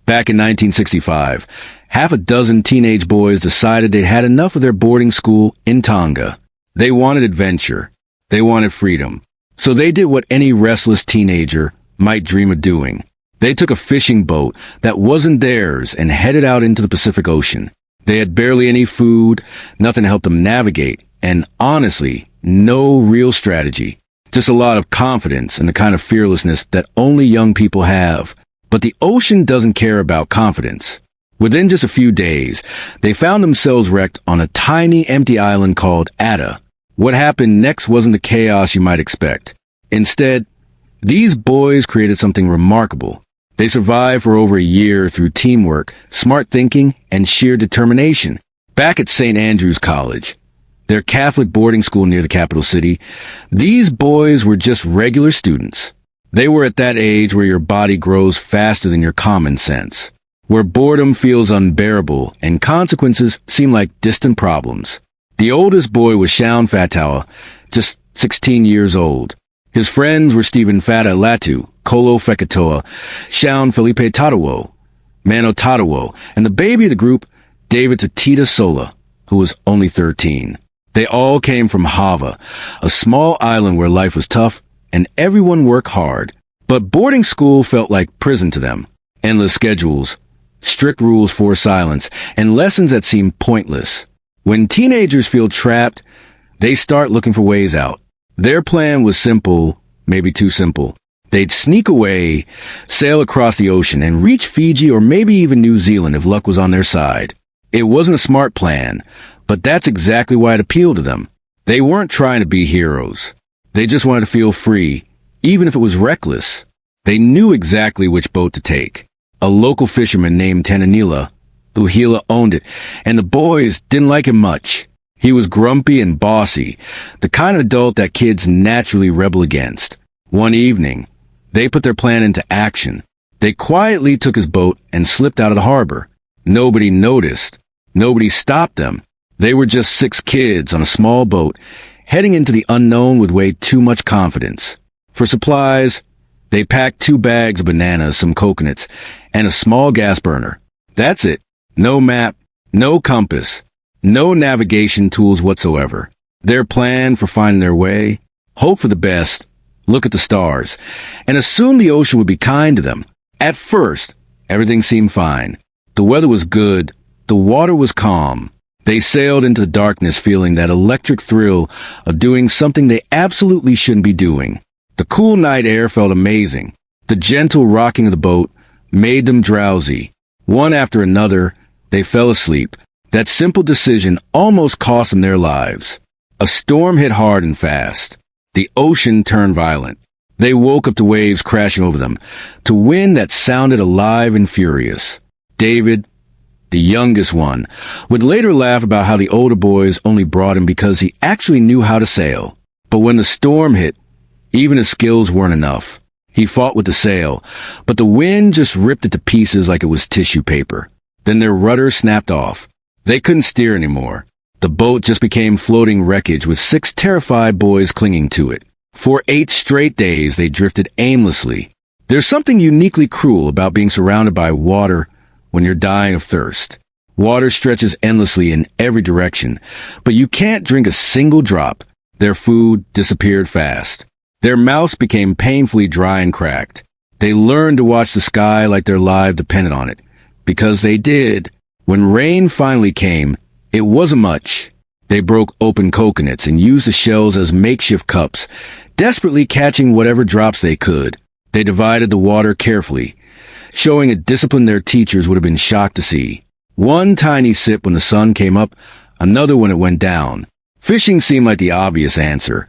Back in 1965, half a dozen teenage boys decided they'd had enough of their boarding school in Tonga. They wanted adventure. They wanted freedom. So they did what any restless teenager might dream of doing. They took a fishing boat that wasn't theirs and headed out into the Pacific Ocean. They had barely any food, nothing to help them navigate, and honestly, no real strategy. Just a lot of confidence and the kind of fearlessness that only young people have. But the ocean doesn't care about confidence. Within just a few days, they found themselves wrecked on a tiny empty island called Atta. What happened next wasn't the chaos you might expect. Instead, these boys created something remarkable. They survived for over a year through teamwork, smart thinking, and sheer determination. Back at St. Andrew's College, their Catholic boarding school near the capital city, these boys were just regular students. They were at that age where your body grows faster than your common sense, where boredom feels unbearable and consequences seem like distant problems. The oldest boy was Shaun Fatawa, just 16 years old. His friends were Stephen Fata Latu, Kolo Fekatoa, Shaun Felipe Tatawo, Mano Tatawo, and the baby of the group, David Tatita Sola, who was only 13. They all came from Hava, a small island where life was tough and everyone worked hard. But boarding school felt like prison to them. Endless schedules, strict rules for silence, and lessons that seem pointless. When teenagers feel trapped, they start looking for ways out. Their plan was simple, maybe too simple. They'd sneak away, sail across the ocean, and reach Fiji or maybe even New Zealand if luck was on their side. It wasn't a smart plan, but that's exactly why it appealed to them. They weren't trying to be heroes. They just wanted to feel free, even if it was reckless. They knew exactly which boat to take. A local fisherman named Tananila, Uhila owned it, and the boys didn't like him much. He was grumpy and bossy, the kind of adult that kids naturally rebel against. One evening, they put their plan into action. They quietly took his boat and slipped out of the harbor. Nobody noticed. Nobody stopped them. They were just 6 kids on a small boat, heading into the unknown with way too much confidence. For supplies, they packed 2 bags of bananas, some coconuts, and a small gas burner. That's it. No map, no compass, no navigation tools whatsoever. Their plan for finding their way: hope for the best, look at the stars, and assume the ocean would be kind to them. At first, everything seemed fine. The weather was good. The water was calm. They sailed into the darkness feeling that electric thrill of doing something they absolutely shouldn't be doing. The cool night air felt amazing. The gentle rocking of the boat made them drowsy. One after another, they fell asleep. That simple decision almost cost them their lives. A storm hit hard and fast. The ocean turned violent. They woke up to waves crashing over them, to wind that sounded alive and furious. David, the youngest one, would later laugh about how the older boys only brought him because he actually knew how to sail. But when the storm hit, even his skills weren't enough. He fought with the sail, but the wind just ripped it to pieces like it was tissue paper. Then their rudder snapped off. They couldn't steer anymore. The boat just became floating wreckage with 6 terrified boys clinging to it. For 8 straight days, they drifted aimlessly. There's something uniquely cruel about being surrounded by water when you're dying of thirst. Water stretches endlessly in every direction, but you can't drink a single drop. Their food disappeared fast. Their mouths became painfully dry and cracked. They learned to watch the sky like their life depended on it. Because they did. When rain finally came, it wasn't much. They broke open coconuts and used the shells as makeshift cups, desperately catching whatever drops they could. They divided the water carefully, showing a discipline their teachers would have been shocked to see. One tiny sip when the sun came up, another when it went down. Fishing seemed like the obvious answer,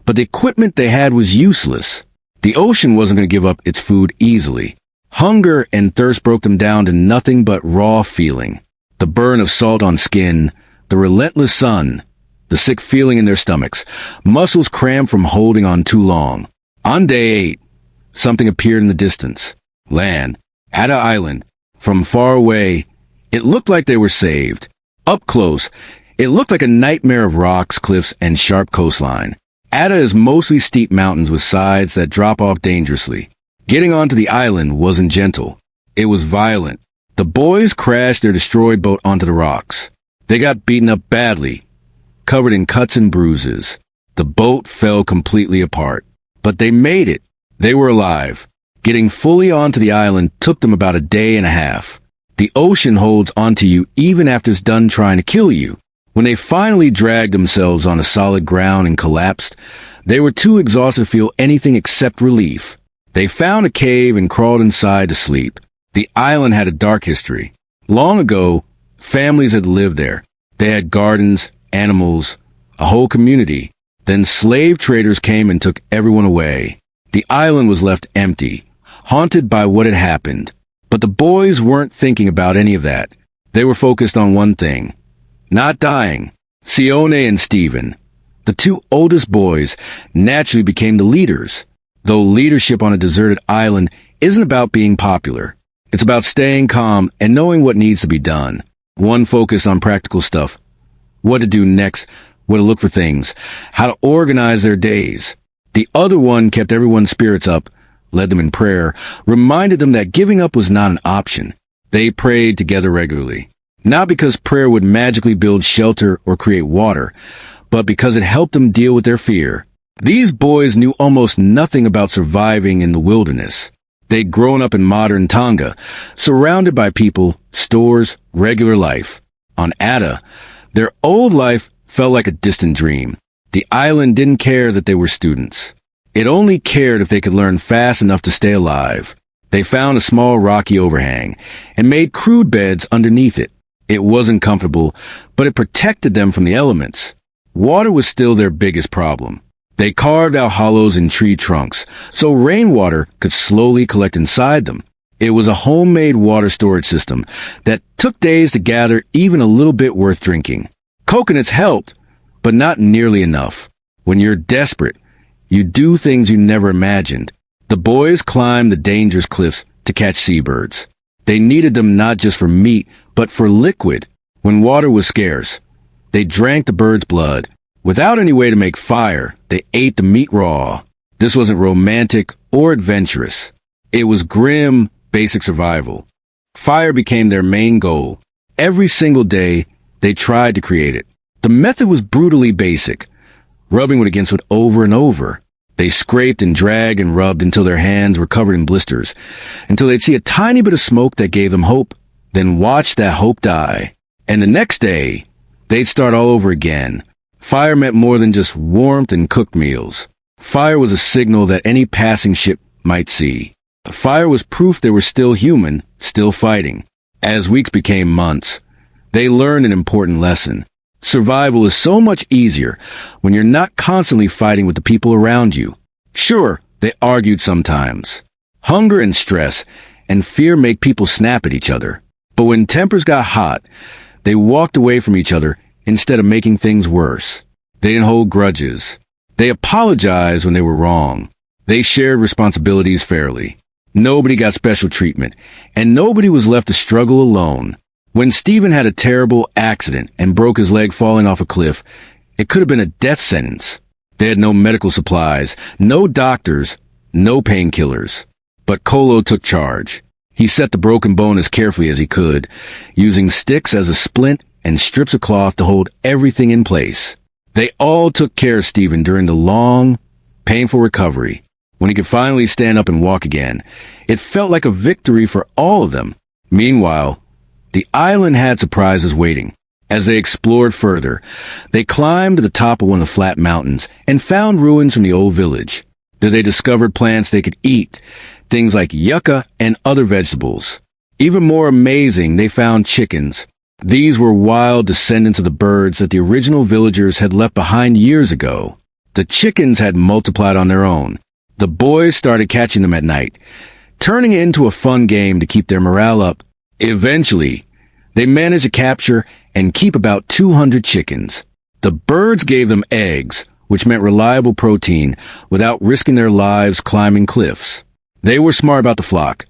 but the equipment they had was useless. The ocean wasn't going to give up its food easily. Hunger and thirst broke them down to nothing but raw feeling. The burn of salt on skin, the relentless sun, the sick feeling in their stomachs, muscles cramped from holding on too long. On day 8, something appeared in the distance. Land. Atta Island. From far away, it looked like they were saved. Up close, it looked like a nightmare of rocks, cliffs, and sharp coastline. Atta is mostly steep mountains with sides that drop off dangerously. Getting onto the island wasn't gentle. It was violent. The boys crashed their destroyed boat onto the rocks. They got beaten up badly, covered in cuts and bruises. The boat fell completely apart. But they made it. They were alive. Getting fully onto the island took them about a day and a half. The ocean holds onto you even after it's done trying to kill you. When they finally dragged themselves onto solid ground and collapsed, they were too exhausted to feel anything except relief. They found a cave and crawled inside to sleep. The island had a dark history. Long ago, families had lived there. They had gardens, animals, a whole community. Then slave traders came and took everyone away. The island was left empty, haunted by what had happened. But the boys weren't thinking about any of that. They were focused on one thing: not dying. Sione and Stephen, the two oldest boys, naturally became the leaders. Though leadership on a deserted island isn't about being popular. It's about staying calm and knowing what needs to be done. One focused on practical stuff: what to do next, where to look for things, how to organize their days. The other one kept everyone's spirits up, led them in prayer, reminded them that giving up was not an option. They prayed together regularly, not because prayer would magically build shelter or create water, but because it helped them deal with their fear. These boys knew almost nothing about surviving in the wilderness. They'd grown up in modern Tonga, surrounded by people, stores, regular life. On Ada, their old life felt like a distant dream. The island didn't care that they were students. It only cared if they could learn fast enough to stay alive. They found a small rocky overhang and made crude beds underneath it. It wasn't comfortable, but it protected them from the elements. Water was still their biggest problem. They carved out hollows in tree trunks so rainwater could slowly collect inside them. It was a homemade water storage system that took days to gather even a little bit worth drinking. Coconuts helped, but not nearly enough. When you're desperate, you do things you never imagined. The boys climbed the dangerous cliffs to catch seabirds. They needed them not just for meat, but for liquid. When water was scarce, they drank the bird's blood. Without any way to make fire, they ate the meat raw. This wasn't romantic or adventurous. It was grim, basic survival. Fire became their main goal. Every single day, they tried to create it. The method was brutally basic, rubbing wood against wood over and over. They scraped and dragged and rubbed until their hands were covered in blisters, until they'd see a tiny bit of smoke that gave them hope, then watch that hope die. And the next day, they'd start all over again. Fire meant more than just warmth and cooked meals. Fire was a signal that any passing ship might see. Fire was proof they were still human, still fighting. As weeks became months, they learned an important lesson. Survival is so much easier when you're not constantly fighting with the people around you. Sure, they argued sometimes. Hunger and stress and fear make people snap at each other. But when tempers got hot, they walked away from each other instead of making things worse. They didn't hold grudges. They apologized when they were wrong. They shared responsibilities fairly. Nobody got special treatment, and nobody was left to struggle alone. When Stephen had a terrible accident and broke his leg falling off a cliff, it could have been a death sentence. They had no medical supplies, no doctors, no painkillers. But Kolo took charge. He set the broken bone as carefully as he could, using sticks as a splint and strips of cloth to hold everything in place. They all took care of Stephen during the long, painful recovery. When he could finally stand up and walk again, it felt like a victory for all of them. Meanwhile, the island had surprises waiting. As they explored further, they climbed to the top of one of the flat mountains and found ruins from the old village. There they discovered plants they could eat, things like yucca and other vegetables. Even more amazing, they found chickens. These were wild descendants of the birds that the original villagers had left behind years ago. The chickens had multiplied on their own. The boys started catching them at night, turning it into a fun game to keep their morale up. Eventually, they managed to capture and keep about 200 chickens. The birds gave them eggs, which meant reliable protein, without risking their lives climbing cliffs. They were smart about the flock,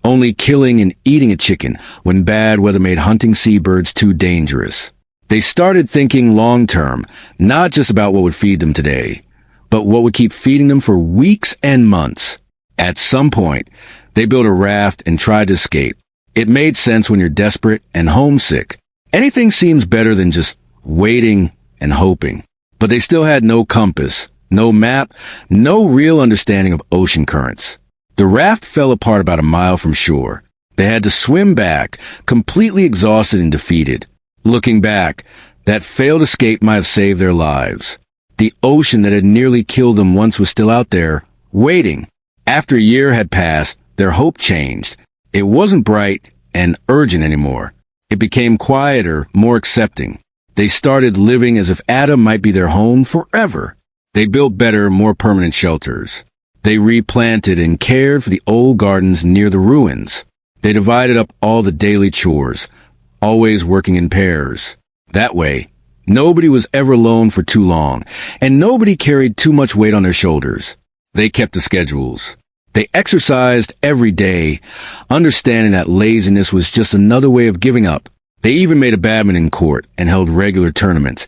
only killing and eating a chicken when bad weather made hunting seabirds too dangerous. They started thinking long-term, not just about what would feed them today, but what would keep feeding them for weeks and months. At some point, They built a raft and tried to escape. It made sense when you're desperate and homesick. Anything seems better than just waiting and hoping. But they still had no compass, no map, no real understanding of ocean currents. The raft fell apart about a mile from shore. They had to swim back, completely exhausted and defeated. Looking back, that failed escape might have saved their lives. The ocean that had nearly killed them once was still out there, waiting. After a year had passed, their hope changed. It wasn't bright and urgent anymore. It became quieter, more accepting. They started living as if Adam might be their home forever. They built better, more permanent shelters. They replanted and cared for the old gardens near the ruins. They divided up all the daily chores, always working in pairs. That way, nobody was ever alone for too long, and nobody carried too much weight on their shoulders. They kept the schedules. They exercised every day, understanding that laziness was just another way of giving up. They even made a badminton court and held regular tournaments,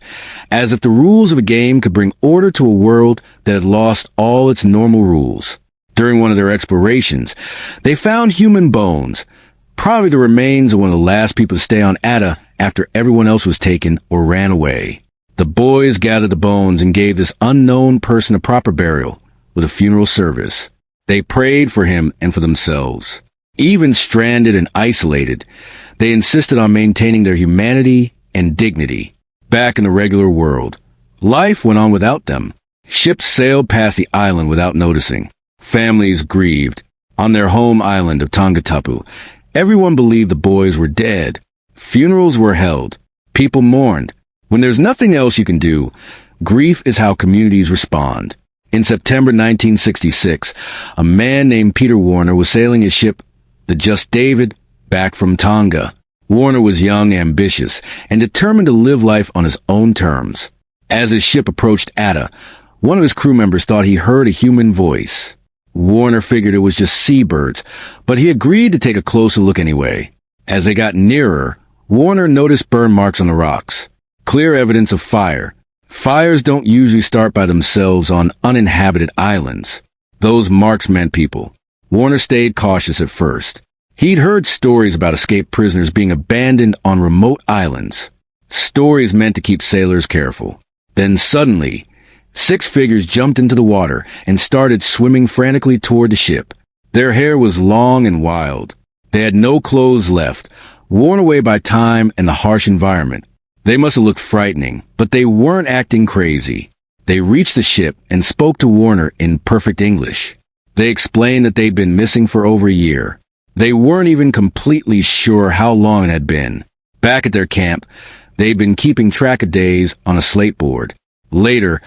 as if the rules of a game could bring order to a world that had lost all its normal rules. During one of their explorations, they found human bones, probably the remains of one of the last people to stay on Ada after everyone else was taken or ran away. The boys gathered the bones and gave this unknown person a proper burial with a funeral service. They prayed for him and for themselves. Even stranded and isolated, they insisted on maintaining their humanity and dignity. Back in the regular world, life went on without them. Ships sailed past the island without noticing. Families grieved. On their home island of Tongatapu, everyone believed the boys were dead. Funerals were held. People mourned. When there's nothing else you can do, grief is how communities respond. In September 1966, a man named Peter Warner was sailing his ship, the Just David, back from Tonga. Warner was young, ambitious, and determined to live life on his own terms. As his ship approached Ada, one of his crew members thought he heard a human voice. Warner figured it was just seabirds, but he agreed to take a closer look anyway. As they got nearer, Warner noticed burn marks on the rocks. Clear evidence of fire. Fires don't usually start by themselves on uninhabited islands. Those marks meant people. Warner stayed cautious at first. He'd heard stories about escaped prisoners being abandoned on remote islands. Stories meant to keep sailors careful. Then suddenly, 6 figures jumped into the water and started swimming frantically toward the ship. Their hair was long and wild. They had no clothes left, worn away by time and the harsh environment. They must have looked frightening, but they weren't acting crazy. They reached the ship and spoke to Warner in perfect English. They explained that they'd been missing for over a year. They weren't even completely sure how long it had been. Back at their camp, they'd been keeping track of days on a slate board. Later,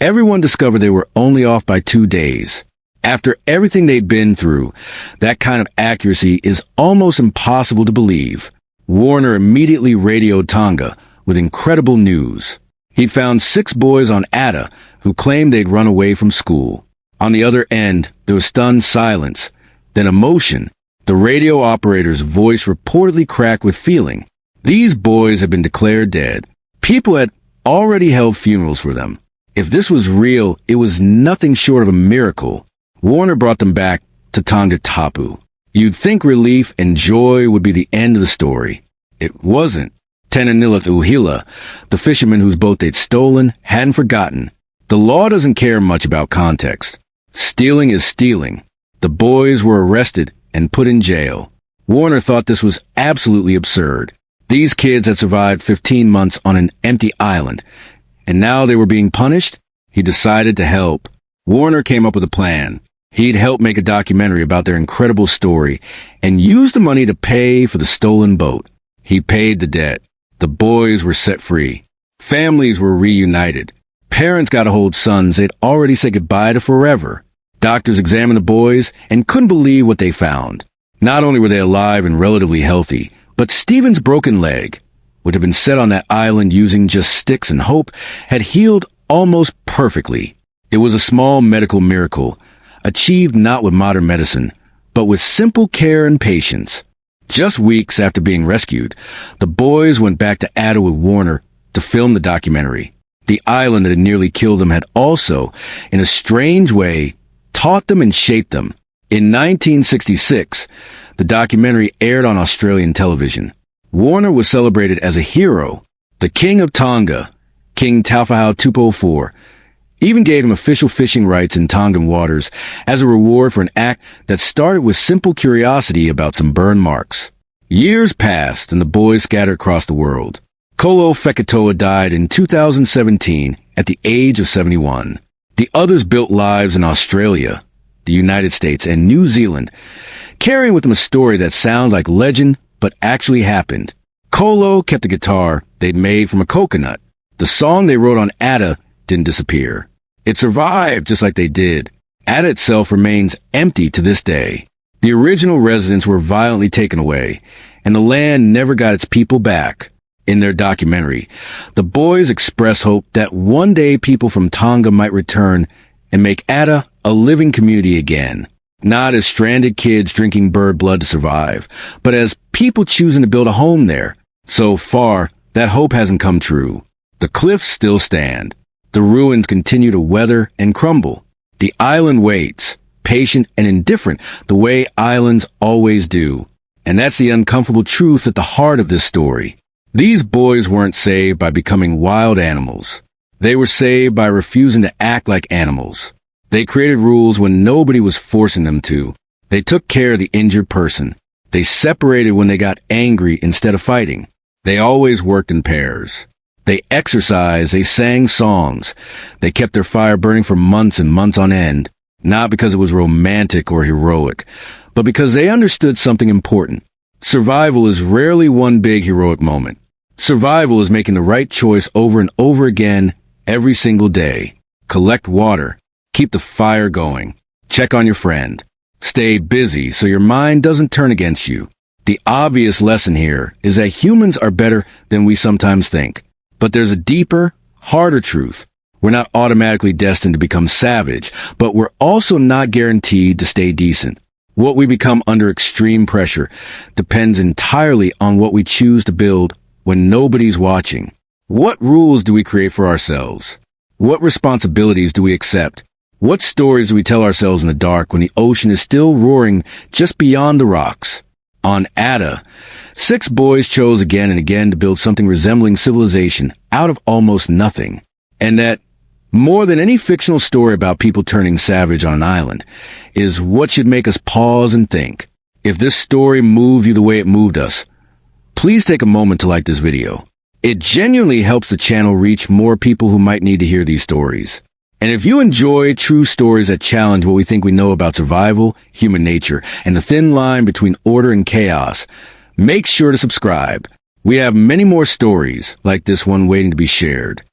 everyone discovered they were only off by 2 days. After everything they'd been through, that kind of accuracy is almost impossible to believe. Warner immediately radioed Tonga with incredible news. He'd found 6 boys on Ada who claimed they'd run away from school. On the other end, there was stunned silence, then emotion. The radio operator's voice reportedly cracked with feeling. These boys had been declared dead. People had already held funerals for them. If this was real, it was nothing short of a miracle. Warner brought them back to Tongatapu. You'd think relief and joy would be the end of the story. It wasn't. Tenanila Uhila, the fisherman whose boat they'd stolen, hadn't forgotten. The law doesn't care much about context. Stealing is stealing. The boys were arrested and put in jail. Warner thought this was absolutely absurd. These kids had survived 15 months on an empty island, and now they were being punished? He decided to help. Warner came up with a plan. He'd help make a documentary about their incredible story and use the money to pay for the stolen boat. He paid the debt. The boys were set free. Families were reunited. Parents got to hold sons they'd already said goodbye to forever. Doctors examined the boys and couldn't believe what they found. Not only were they alive and relatively healthy, but Stephen's broken leg, which had been set on that island using just sticks and hope, had healed almost perfectly. It was a small medical miracle, achieved not with modern medicine, but with simple care and patience. Just weeks after being rescued, the boys went back to Ada with Warner to film the documentary. The island that had nearly killed them had also, in a strange way, taught them and shaped them. In 1966, the documentary aired on Australian television. Warner was celebrated as a hero. The King of Tonga, King Taufahau Tupou even gave him official fishing rights in Tongan waters as a reward for an act that started with simple curiosity about some burn marks. Years passed and the boys scattered across the world. Kolo Fekitoa died in 2017 at the age of 71. The others built lives in Australia, the United States, and New Zealand, carrying with them a story that sounds like legend but actually happened. Kolo kept a guitar they'd made from a coconut. The song they wrote on Ada didn't disappear. It survived just like they did. Ada itself remains empty to this day. The original residents were violently taken away, and the land never got its people back. In their documentary, the boys express hope that one day people from Tonga might return and make Ada a living community again. Not as stranded kids drinking bird blood to survive, but as people choosing to build a home there. So far, that hope hasn't come true. The cliffs still stand. The ruins continue to weather and crumble. The island waits, patient and indifferent, the way islands always do. And that's the uncomfortable truth at the heart of this story. These boys weren't saved by becoming wild animals. They were saved by refusing to act like animals. They created rules when nobody was forcing them to. They took care of the injured person. They separated when they got angry instead of fighting. They always worked in pairs. They exercised, they sang songs. They kept their fire burning for months and months on end, not because it was romantic or heroic, but because they understood something important. Survival is rarely one big heroic moment. Survival is making the right choice over and over again every single day. Collect water. Keep the fire going. Check on your friend. Stay busy so your mind doesn't turn against you. The obvious lesson here is that humans are better than we sometimes think. But there's a deeper, harder truth. We're not automatically destined to become savage, but we're also not guaranteed to stay decent. What we become under extreme pressure depends entirely on what we choose to build when nobody's watching. What rules do we create for ourselves? What responsibilities do we accept? What stories do we tell ourselves in the dark when the ocean is still roaring just beyond the rocks? On Ada, 6 boys chose again and again to build something resembling civilization out of almost nothing. And that, more than any fictional story about people turning savage on an island, is what should make us pause and think. If this story moved you the way it moved us, please take a moment to like this video. It genuinely helps the channel reach more people who might need to hear these stories. And if you enjoy true stories that challenge what we think we know about survival, human nature, and the thin line between order and chaos, make sure to subscribe. We have many more stories like this one waiting to be shared.